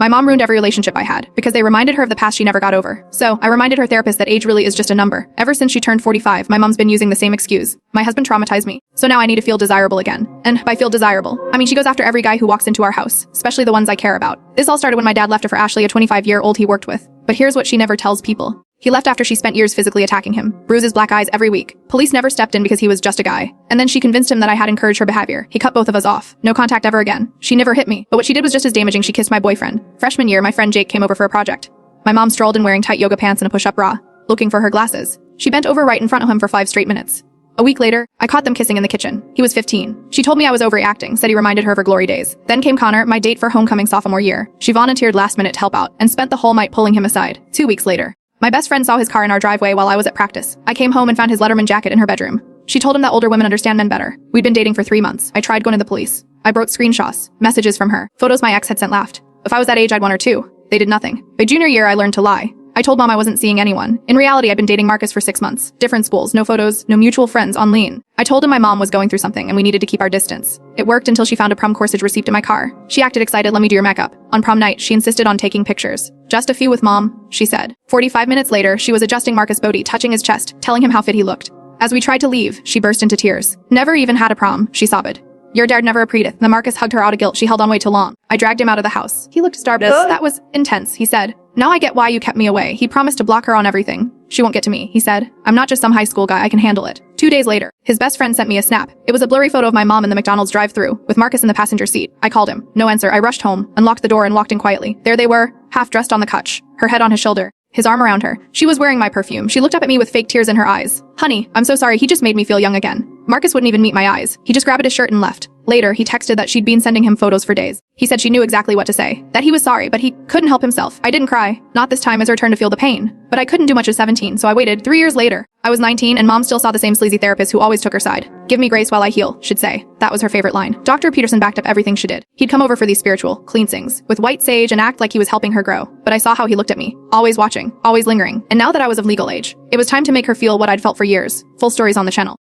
My mom ruined every relationship I had because they reminded her of the past she never got over. So, I reminded her therapist that age really is just a number. Ever since she turned 45, my mom's been using the same excuse. My husband traumatized me. So now I need to feel desirable again. And by feel desirable, I mean she goes after every guy who walks into our house, especially the ones I care about. This all started when my dad left her for Ashley, a 25-year-old he worked with. But here's what she never tells people. He left after she spent years physically attacking him, bruises, black eyes every week. Police never stepped in because he was just a guy. And then she convinced him that I had encouraged her behavior. He cut both of us off. No contact ever again. She never hit me, but what she did was just as damaging. She kissed my boyfriend. Freshman year, my friend Jake came over for a project. My mom strolled in wearing tight yoga pants and a push-up bra, looking for her glasses. She bent over right in front of him for 5 straight minutes. A week later, I caught them kissing in the kitchen. He was 15. She told me I was overreacting, said he reminded her of her glory days. Then came Connor, my date for homecoming sophomore year. She volunteered last minute to help out and spent the whole night pulling him aside. 2 weeks later, my best friend saw his car in our driveway while I was at practice. I came home and found his Letterman jacket in her bedroom. She told him that older women understand men better. We'd been dating for 3 months. I tried going to the police. I wrote screenshots, messages from her, photos my ex had sent laughed. If I was that age, I'd 1 or 2. They did nothing. By junior year, I learned to lie. I told mom I wasn't seeing anyone. In reality, I'd been dating Marcus for 6 months. Different schools, no photos, no mutual friends, on lean. I told him my mom was going through something and we needed to keep our distance. It worked until she found a prom corsage receipt in my car. She acted excited, let me do your makeup. On prom night, she insisted on taking pictures. Just a few with mom, she said. 45 minutes later, she was adjusting Marcus' body, touching his chest, telling him how fit he looked. As we tried to leave, she burst into tears. Never even had a prom, she sobbed. Your dad never appreciated. The Marcus hugged her out of guilt. She held on way too long. I dragged him out of the house. He looked starved. That was intense, he said. Now I get why you kept me away. He promised to block her on everything. She won't get to me, he said. I'm not just some high school guy, I can handle it. 2 days later, his best friend sent me a snap. It was a blurry photo of my mom in the McDonald's drive-thru, with Marcus in the passenger seat. I called him. No answer. I rushed home, unlocked the door and walked in quietly. There they were, half dressed on the couch, her head on his shoulder, his arm around her. She was wearing my perfume. She looked up at me with fake tears in her eyes. Honey, I'm so sorry, he just made me feel young again. Marcus wouldn't even meet my eyes. He just grabbed his shirt and left. Later, he texted that she'd been sending him photos for days. He said she knew exactly what to say. That he was sorry, but he couldn't help himself. I didn't cry. Not this time, as her turn to feel the pain. But I couldn't do much at 17, so I waited. 3 years later, I was 19 and mom still saw the same sleazy therapist who always took her side. Give me grace while I heal, she'd say. That was her favorite line. Dr. Peterson backed up everything she did. He'd come over for these spiritual cleansings with white sage and act like he was helping her grow. But I saw how he looked at me. Always watching, always lingering. And now that I was of legal age, it was time to make her feel what I'd felt for years. Full stories on the channel.